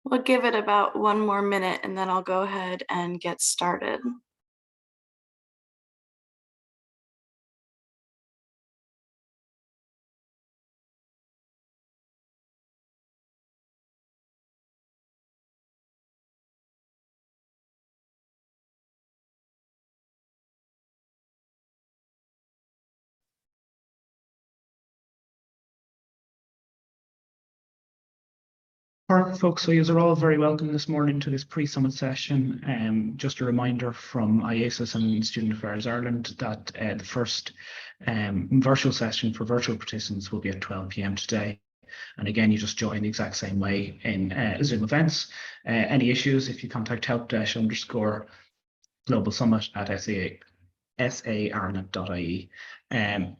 We'll give it about one more minute and then I'll go ahead and get started. All right, folks, so you're all very welcome this morning to this pre-summit session. Just a reminder from IASIS and Student Affairs Ireland that the first virtual session for virtual participants will be at 12 p.m. today. And again, you just join the exact same way in Zoom events. Any issues, if you contact help-global summit at saireland.ie. I'm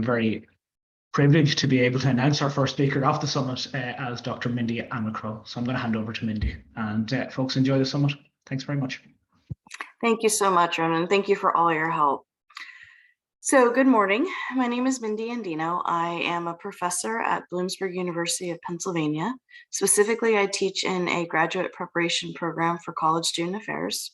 very privileged to be able to announce our first speaker of the summit as Dr. Mindy Ammacrow. So I'm going to hand over to Mindy, and folks, enjoy the summit. Thanks very much. Thank you so much, Ronan. Thank you for all your help. So good morning. My name is Mindy Andino. I am a professor at Bloomsburg University of Pennsylvania. Specifically, I teach in a graduate preparation program for college student affairs.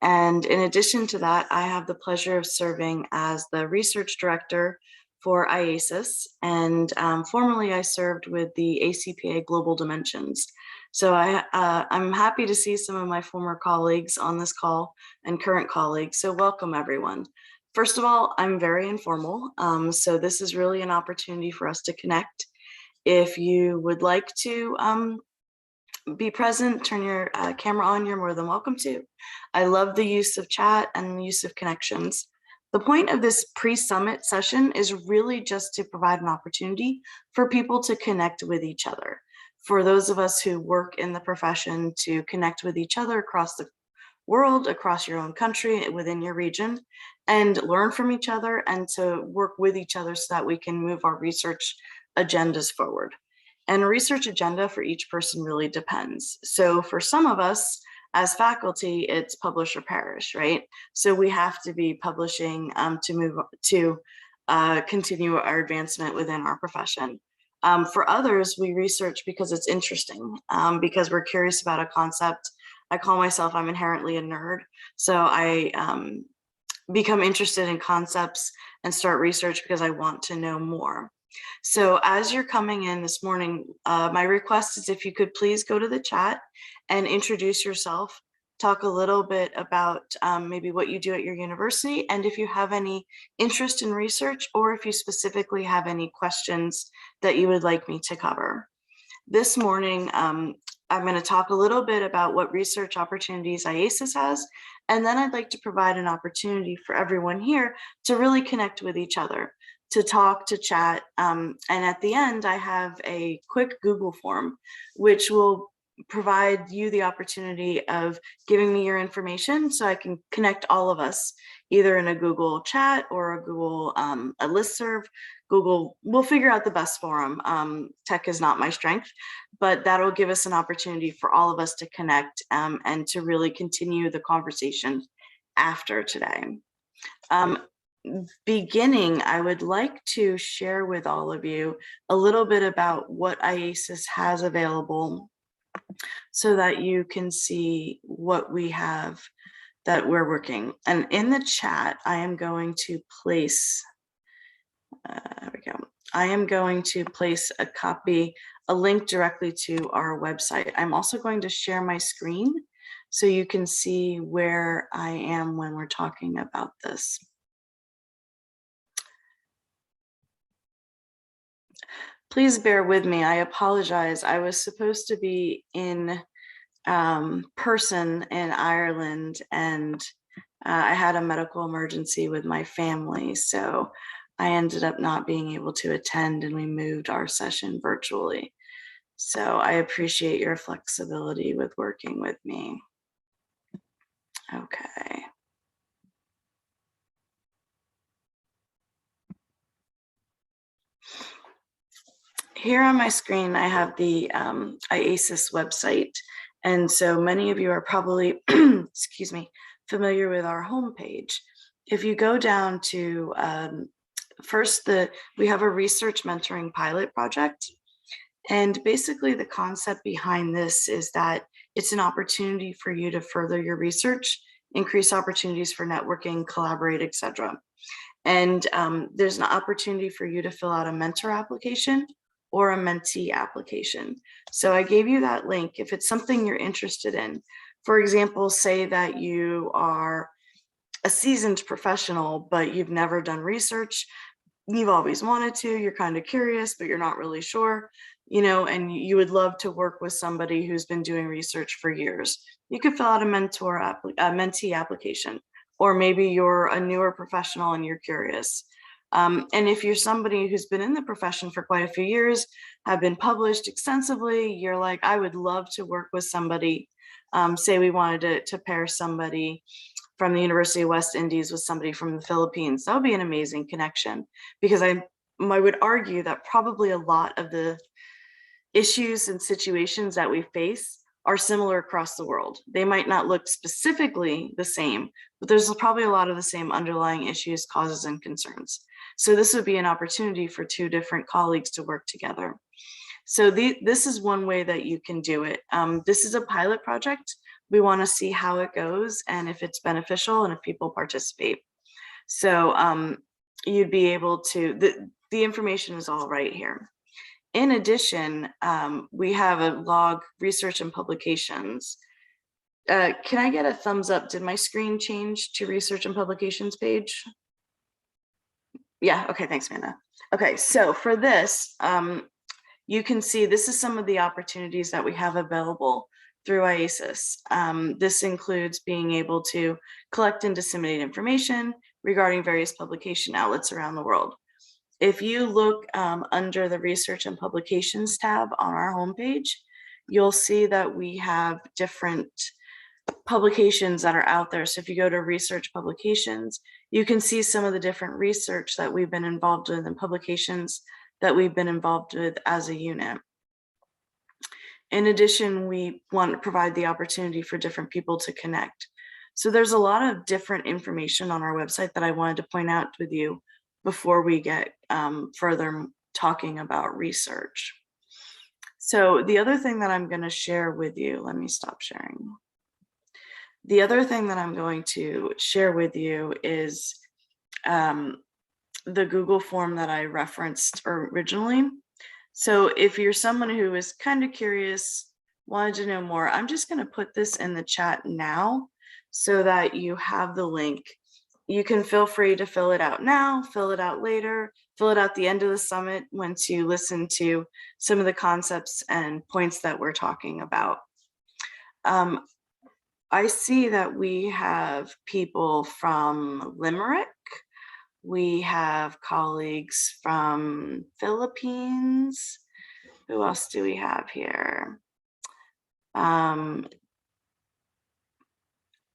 And in addition to that, I have the pleasure of serving as the research director for IASIS, and formerly I served with the ACPA Global Dimensions. So I'm happy to see some of my former colleagues on this call and current colleagues, so welcome everyone. First of all, I'm very informal, so this is really an opportunity for us to connect. If you would like to be present, turn your camera on, you're more than welcome to. I love the use of chat and the use of connections. The point of this pre-summit session is really just to provide an opportunity for people to connect with each other. For those of us who work in the profession, to connect with each other across the world, across your own country, within your region, and learn from each other and to work with each other so that we can move our research agendas forward. And a research agenda for each person really depends. So for some of us, as faculty, it's publish or perish, right? So we have to be publishing to move to continue our advancement within our profession. For others, we research because it's interesting, because we're curious about a concept. I call myself, I'm inherently a nerd. So I become interested in concepts and start research because I want to know more. So as you're coming in this morning, my request is if you could please go to the chat and introduce yourself, talk a little bit about maybe what you do at your university, and if you have any interest in research, or if you specifically have any questions that you would like me to cover. This morning, I'm going to talk a little bit about what research opportunities IASIS has, and then I'd like to provide an opportunity for everyone here to really connect with each other, to talk, to chat, and at the end, I have a quick Google form, which will provide you the opportunity of giving me your information so I can connect all of us, either in a Google chat or a Google, a listserv. Google, we'll figure out the best forum. Tech is not my strength, but that'll give us an opportunity for all of us to connect and to really continue the conversation after today. Beginning, I would like to share with all of you a little bit about what IASIS has available so that you can see what we have that we're working. And in the chat, I am going to place, there we go. I am going to place a link directly to our website. I'm also going to share my screen so you can see where I am when we're talking about this. Please bear with me. I apologize. I was supposed to be in person in Ireland, and I had a medical emergency with my family, so I ended up not being able to attend, and we moved our session virtually. So I appreciate your flexibility with working with me. Okay. Here on my screen, I have the IASIS website. And so many of you are probably, excuse me, familiar with our homepage. If you go down to first, we have a research mentoring pilot project. And basically the concept behind this is that it's an opportunity for you to further your research, increase opportunities for networking, collaborate, etc. And there's an opportunity for you to fill out a mentor application or a mentee application. So I gave you that link if it's something you're interested in. For example, say that you are a seasoned professional, but you've never done research. You've always wanted to, you're kind of curious, but you're not really sure, and you would love to work with somebody who's been doing research for years. You could fill out a mentee application, or maybe you're a newer professional and you're curious. And if you're somebody who's been in the profession for quite a few years, have been published extensively, you're like, I would love to work with somebody. Say we wanted to pair somebody from the University of West Indies with somebody from the Philippines. That would be an amazing connection, because I would argue that probably a lot of the issues and situations that we face are similar across the world. They might not look specifically the same, but there's probably a lot of the same underlying issues, causes, and concerns. So this would be an opportunity for two different colleagues to work together. So this is one way that you can do it. This is a pilot project. We want to see how it goes and if it's beneficial and if people participate. So you'd be able to, the information is all right here. In addition, we have a log, research and publications. Can I get a thumbs up? Did my screen change to research and publications page? Yeah, okay, thanks, Amanda. Okay, so for this, you can see this is some of the opportunities that we have available through IASIS. This includes being able to collect and disseminate information regarding various publication outlets around the world. If you look under the Research and Publications tab on our homepage, you'll see that we have different publications that are out there. So if you go to Research Publications, you can see some of the different research that we've been involved with and publications that we've been involved with as a unit. In addition, we want to provide the opportunity for different people to connect. So there's a lot of different information on our website that I wanted to point out with you before we get further talking about research. So the other thing that I'm going to share with you, let me stop sharing. The other thing that I'm going to share with you is the Google form that I referenced originally. So if you're someone who is kind of curious, wanted to know more, I'm just going to put this in the chat now so that you have the link. You can feel free to fill it out now, fill it out later, fill it out at the end of the summit once you listen to some of the concepts and points that we're talking about. I see that we have people from Limerick. We have colleagues from Philippines. Who else do we have here?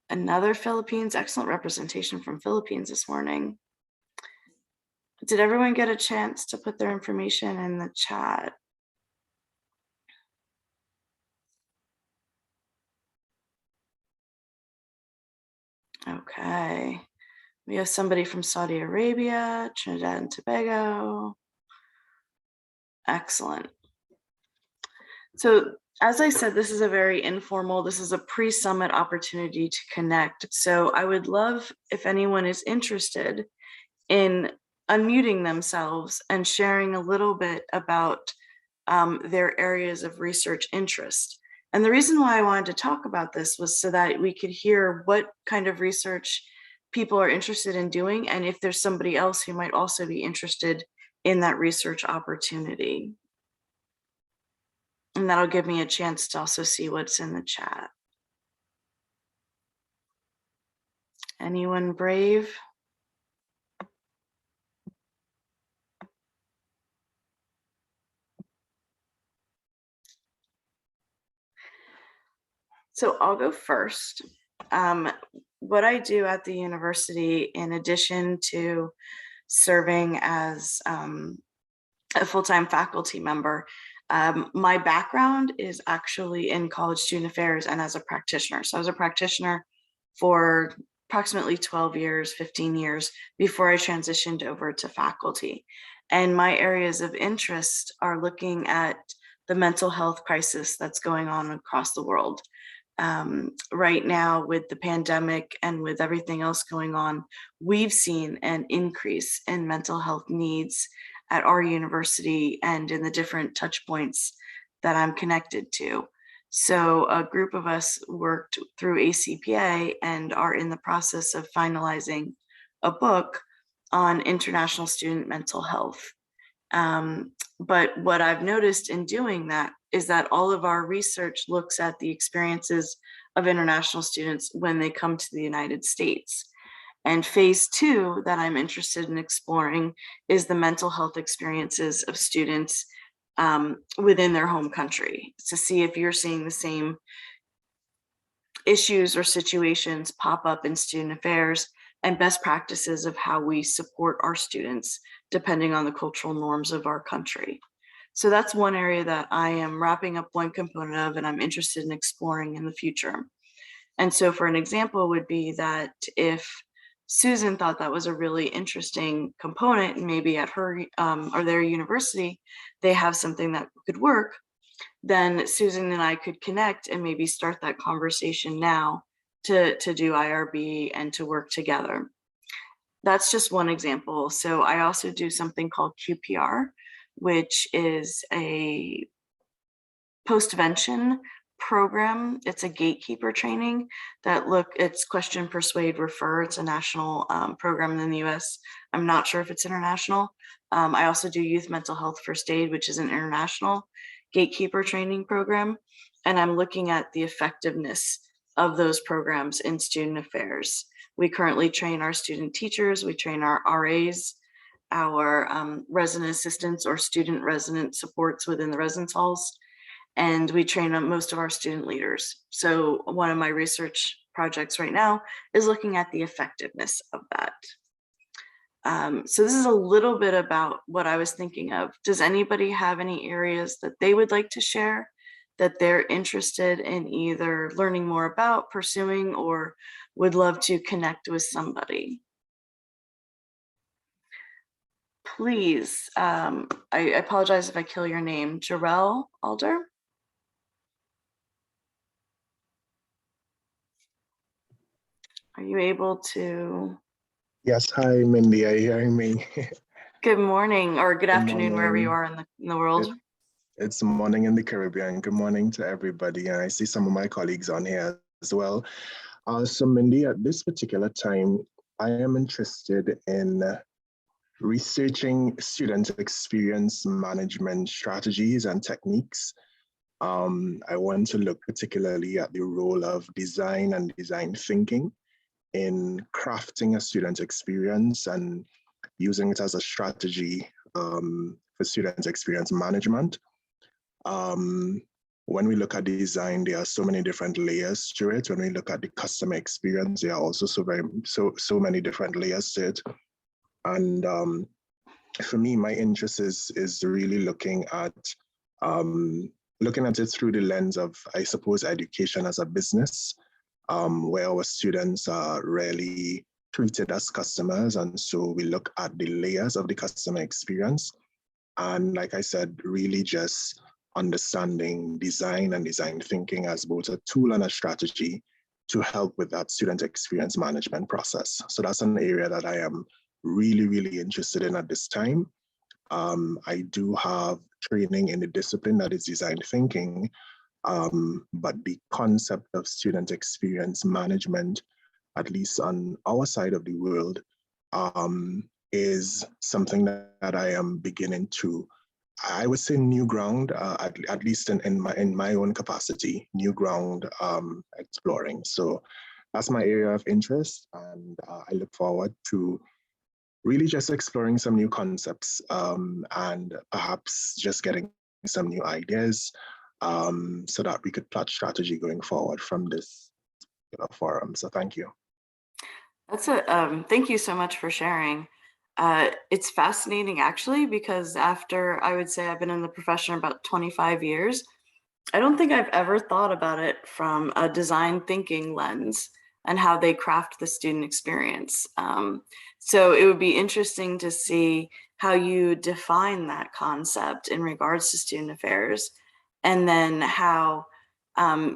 Another Philippines, excellent representation from Philippines this morning. Did everyone get a chance to put their information in the chat? Okay. We have somebody from Saudi Arabia, Trinidad and Tobago. Excellent. So as I said, this is a very informal, this is a pre-summit opportunity to connect. So I would love if anyone is interested in unmuting themselves and sharing a little bit about their areas of research interest. And the reason why I wanted to talk about this was so that we could hear what kind of research people are interested in doing, and if there's somebody else who might also be interested in that research opportunity. And that'll give me a chance to also see what's in the chat. Anyone brave? So I'll go first. What I do at the university, in addition to serving as a full-time faculty member, my background is actually in college student affairs and as a practitioner. So I was a practitioner for approximately 12 years, 15 years before I transitioned over to faculty. And my areas of interest are looking at the mental health crisis that's going on across the world. Right now, with the pandemic and with everything else going on, we've seen an increase in mental health needs at our university and in the different touch points that I'm connected to. So a group of us worked through ACPA and are in the process of finalizing a book on international student mental health. But what I've noticed in doing that is that all of our research looks at the experiences of international students when they come to the United States. And phase 2 that I'm interested in exploring is the mental health experiences of students within their home country, to see if you're seeing the same issues or situations pop up in student affairs and best practices of how we support our students depending on the cultural norms of our country. So that's one area that I am wrapping up one component of and I'm interested in exploring in the future. And so for an example would be that if Susan thought that was a really interesting component, and maybe at her or their university, they have something that could work, then Susan and I could connect and maybe start that conversation now to do IRB and to work together. That's just one example. So I also do something called QPR, which is a postvention program. It's a gatekeeper training it's question, persuade, refer. It's a national program in the US. I'm not sure if it's international. I also do youth mental health first aid, which is an international gatekeeper training program. And I'm looking at the effectiveness of those programs in student affairs. We currently train our student teachers, we train our RAs, our resident assistants or student resident supports within the residence halls, and we train most of our student leaders. So one of my research projects right now is looking at the effectiveness of that. So this is a little bit about what I was thinking of. Does anybody have any areas that they would like to share that they're interested in either learning more about, pursuing, or would love to connect with somebody? Please, I apologize if I kill your name, Jarrell Alder? Are you able to? Yes, hi, Mindy. Are you hearing me? Good morning or good afternoon, wherever you morning. are in the world. It's morning in the Caribbean. Good morning to everybody. And I see some of my colleagues on here as well. So Mindy, at this particular time, I am interested in researching student experience management strategies and techniques. I want to look particularly at the role of design and design thinking in crafting a student experience and using it as a strategy for student experience management. When we look at design, there are so many different layers to it. When we look at the customer experience, there are also so many different layers to it. And for me, my interest is really looking at it through the lens of, I suppose, education as a business, where our students are really treated as customers. And so we look at the layers of the customer experience. And like I said, really just understanding design and design thinking as both a tool and a strategy to help with that student experience management process. So that's an area that I am really, really interested in at this time. I do have training in the discipline that is design thinking, but the concept of student experience management, at least on our side of the world, is something that I am beginning to, I would say, new ground, at least in my own capacity, new ground exploring. So that's my area of interest, and I look forward to really just exploring some new concepts and perhaps just getting some new ideas so that we could plot strategy going forward from this forum. So thank you. Thank you so much for sharing. It's fascinating actually, because after, I would say I've been in the profession about 25 years, I don't think I've ever thought about it from a design thinking lens and how they craft the student experience. So it would be interesting to see how you define that concept in regards to student affairs and then how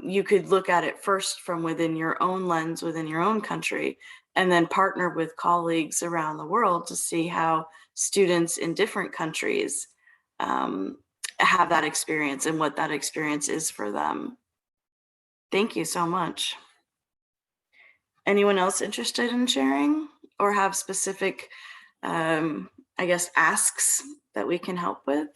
you could look at it first from within your own lens, within your own country, and then partner with colleagues around the world to see how students in different countries have that experience and what that experience is for them. Thank you so much. Anyone else interested in sharing or have specific, I guess, asks that we can help with?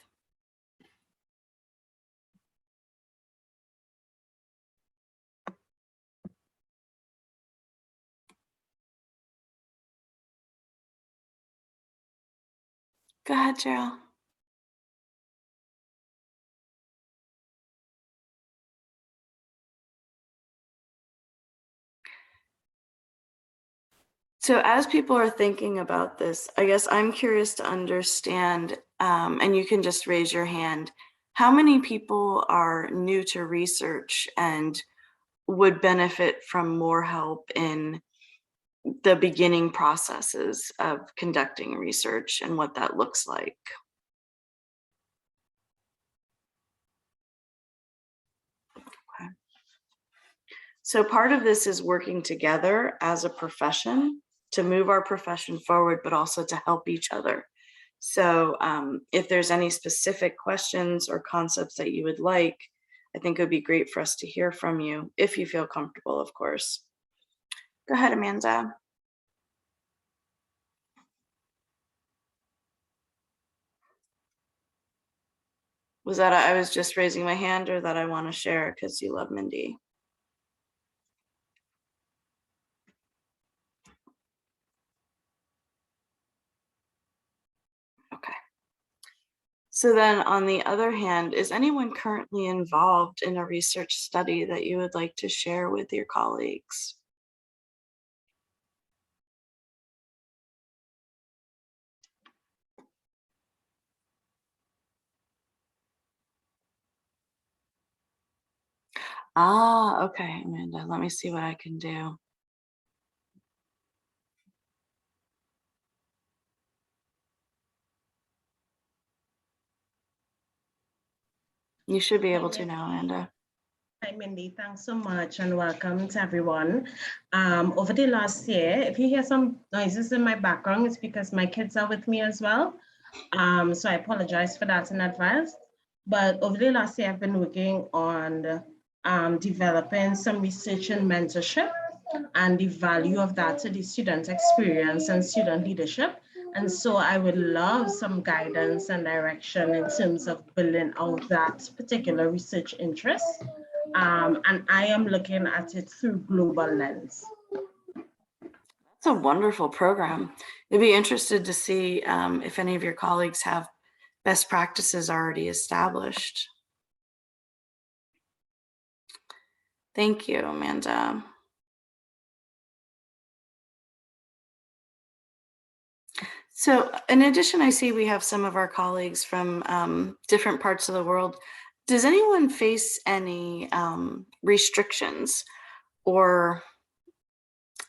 Go ahead, Cheryl. So as people are thinking about this, I guess I'm curious to understand, and you can just raise your hand, how many people are new to research and would benefit from more help in the beginning processes of conducting research and what that looks like? Okay. So part of this is working together as a profession to move our profession forward, but also to help each other. So if there's any specific questions or concepts that you would like, I think it would be great for us to hear from you, if you feel comfortable, of course. Go ahead, Amanda. Was that I was just raising my hand, or that I want to share because you love Mindy? Okay. So then on the other hand, is anyone currently involved in a research study that you would like to share with your colleagues? Ah, okay, Amanda, let me see what I can do. You should be able to now, Amanda. Hi, Mindy. Thanks so much and welcome to everyone. Over the last year, if you hear some noises in my background, it's because my kids are with me as well. So I apologize for that in advance. But over the last year, I've been working on developing some research and mentorship and the value of that to the student experience and student leadership. And so I would love some guidance and direction in terms of building out that particular research interest. And I am looking at it through global lens. That's a wonderful program. I'd be interested to see if any of your colleagues have best practices already established. Thank you, Amanda. So in addition, I see we have some of our colleagues from different parts of the world. Does anyone face any restrictions or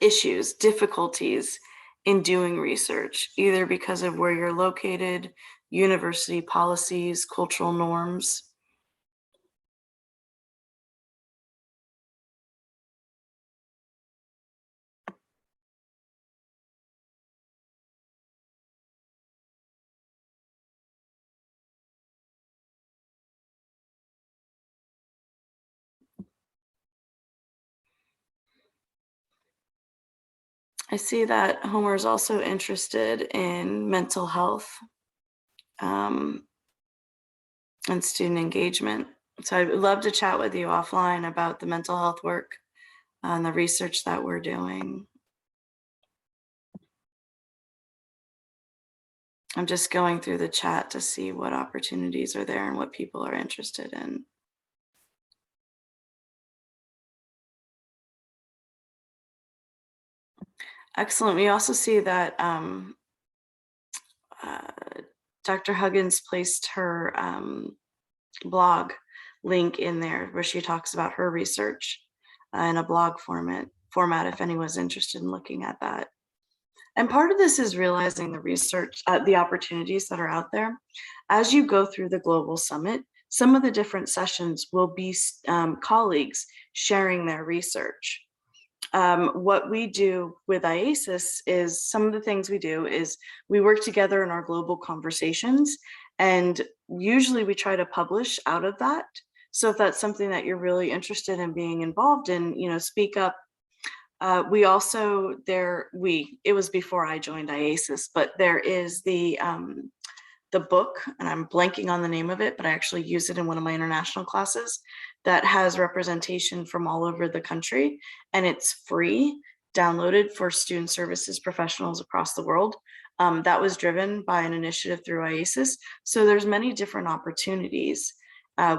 issues, difficulties in doing research, either because of where you're located, university policies, cultural norms? I see that Homer is also interested in mental health and student engagement. So I'd love to chat with you offline about the mental health work and the research that we're doing. I'm just going through the chat to see what opportunities are there and what people are interested in. Excellent. We also see that Dr. Huggins placed her blog link in there where she talks about her research in a blog format if anyone's interested in looking at that. And part of this is realizing the research, the opportunities that are out there. As you go through the Global Summit, some of the different sessions will be colleagues sharing their research. What we do with IASIS is some of the things we do is we work together in our global conversations, and usually we try to publish out of that. So if that's something that you're really interested in being involved in, you know, speak up. We also, it was before I joined IASIS, but there is the book, and I'm blanking on the name of it, but I actually use it in one of my international classes that has representation from all over the country, and it's free, downloaded for student services professionals across the world. That was driven by an initiative through IASIS. So there's many different opportunities.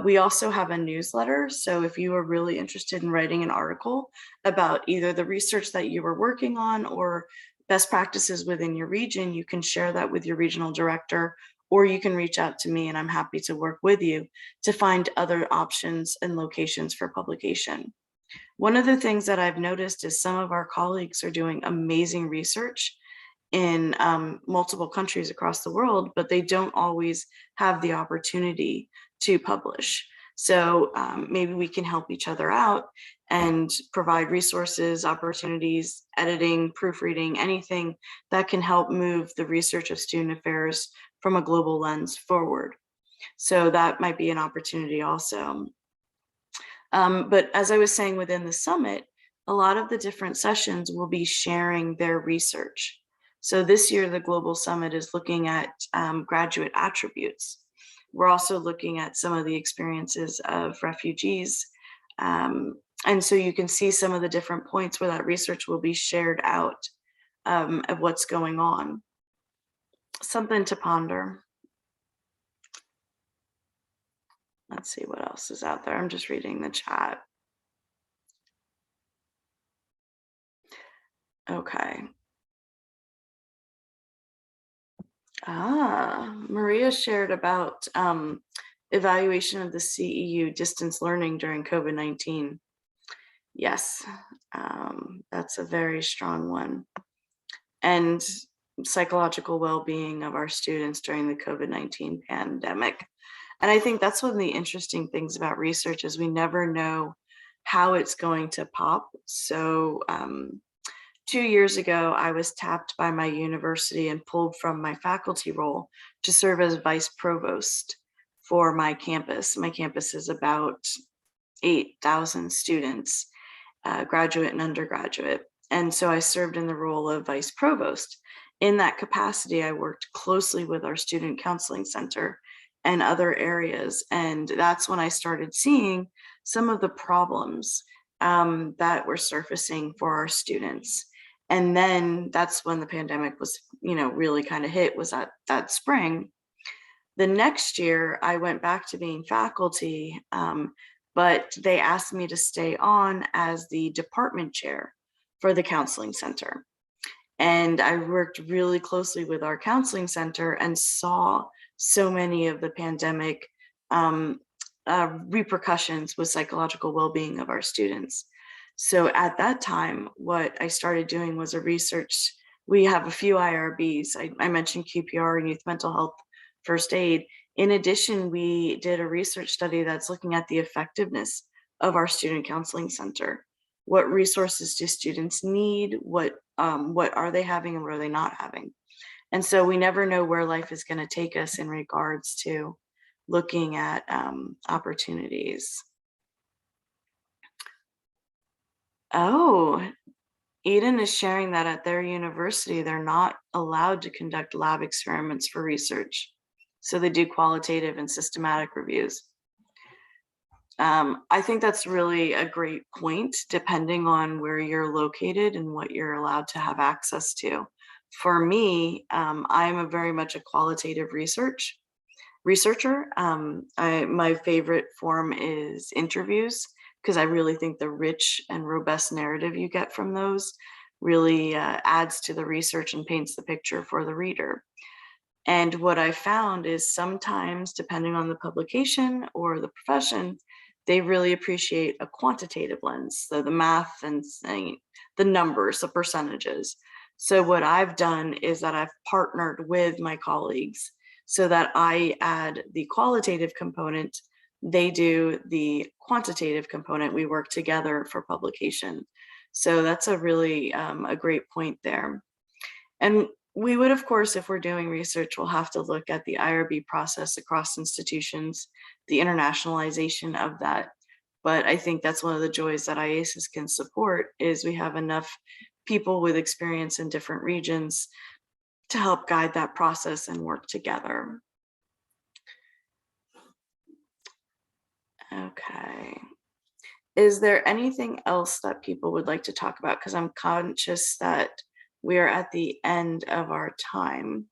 We also have a newsletter. So if you are really interested in writing an article about either the research that you were working on or best practices within your region, you can share that with your regional director, or you can reach out to me and I'm happy to work with you to find other options and locations for publication. One of the things that I've noticed is some of our colleagues are doing amazing research in multiple countries across the world, but they don't always have the opportunity to publish. So maybe we can help each other out and provide resources, opportunities, editing, proofreading, anything that can help move the research of student affairs from a global lens forward. So that might be an opportunity also. But as I was saying, within the summit, a lot of the different sessions will be sharing their research. So this year, the Global Summit is looking at graduate attributes. We're also looking at some of the experiences of refugees. And so you can see some of the different points where that research will be shared out of what's going on. Something to ponder. Let's see what else is out there. I'm just reading the chat. Okay. Maria shared about evaluation of the CEU distance learning during COVID-19. Yes, that's a very strong one. And psychological well-being of our students during the COVID-19 pandemic. And I think that's one of the interesting things about research is we never know how it's going to pop. So 2 years ago, I was tapped by my university and pulled from my faculty role to serve as vice provost for my campus. My campus is about 8,000 students, graduate and undergraduate. And so I served in the role of vice provost. In that capacity, I worked closely with our student counseling center and other areas. And that's when I started seeing some of the problems that were surfacing for our students. And then that's when the pandemic was, really kind of hit, was that spring. The next year, I went back to being faculty, but they asked me to stay on as the department chair for the counseling center. And I worked really closely with our counseling center and saw so many of the pandemic repercussions with psychological well-being of our students. So at that time, what I started doing was a research. We have a few IRBs. I mentioned QPR and youth mental health first aid. In addition, we did a research study that's looking at the effectiveness of our student counseling center. What resources do students need? What are they having and what are they not having? And so we never know where life is going to take us in regards to looking at opportunities. Oh, Eden is sharing that at their university, they're not allowed to conduct lab experiments for research. So they do qualitative and systematic reviews. I think that's really a great point, depending on where you're located and what you're allowed to have access to. For me, I'm a very much a qualitative researcher. My favorite form is interviews, because I really think the rich and robust narrative you get from those really adds to the research and paints the picture for the reader. And what I found is sometimes, depending on the publication or the profession, they really appreciate a quantitative lens. So the math and the numbers, the percentages. So what I've done is that I've partnered with my colleagues so that I add the qualitative component they do the quantitative component. We work together for publication. So that's a really a great point there. And we would, of course, if we're doing research, we'll have to look at the IRB process across institutions, the internationalization of that. But I think that's one of the joys that IASIS can support is we have enough people with experience in different regions to help guide that process and work together. Okay. Is there anything else that people would like to talk about? Because I'm conscious that we are at the end of our time.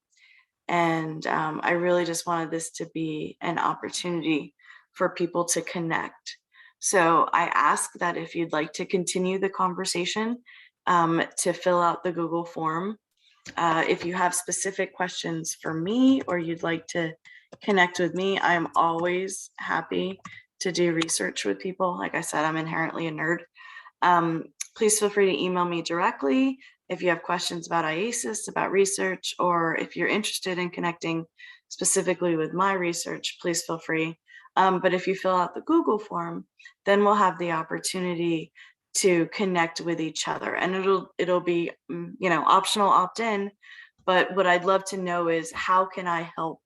And I really just wanted this to be an opportunity for people to connect. So I ask that if you'd like to continue the conversation, to fill out the Google form. If you have specific questions for me or you'd like to connect with me, I'm always happy to do research with people. Like I said, I'm inherently a nerd. Please feel free to email me directly if you have questions about IASIS, about research, or if you're interested in connecting specifically with my research, please feel free. But if you fill out the Google form, then we'll have the opportunity to connect with each other, and it'll be optional opt-in. But what I'd love to know is how can I help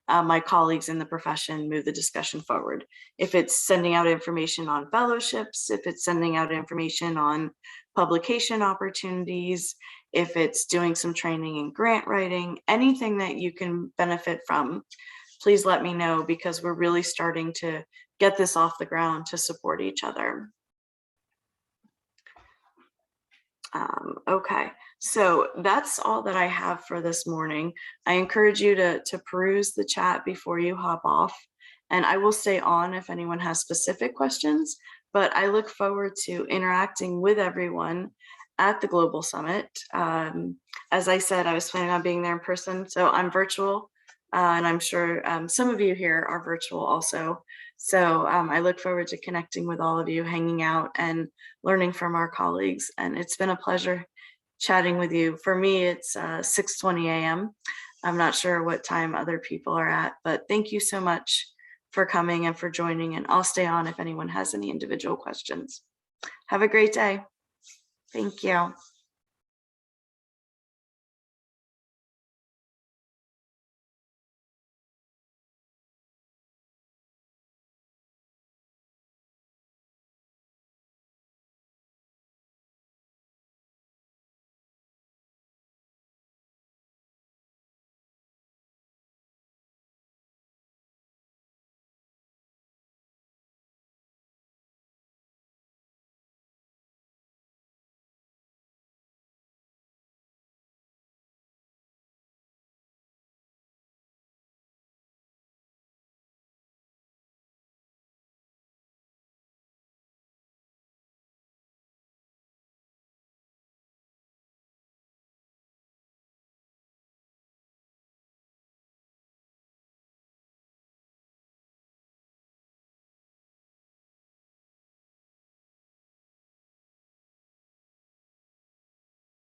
my colleagues in the profession move the discussion forward? If it's sending out information on fellowships, if it's sending out information on publication opportunities, if it's doing some training in grant writing, anything that you can benefit from, please let me know, because we're really starting to get this off the ground to support each other. Okay, so that's all that I have for this morning. I encourage you to peruse the chat before you hop off, and I will stay on if anyone has specific questions, but I look forward to interacting with everyone at the Global Summit. As I said, I was planning on being there in person, so I'm virtual, and I'm sure some of you here are virtual also. So I look forward to connecting with all of you, hanging out and learning from our colleagues. And it's been a pleasure chatting with you. For me, it's 6:20 a.m. I'm not sure what time other people are at, but thank you so much for coming and for joining. And I'll stay on if anyone has any individual questions. Have a great day. Thank you.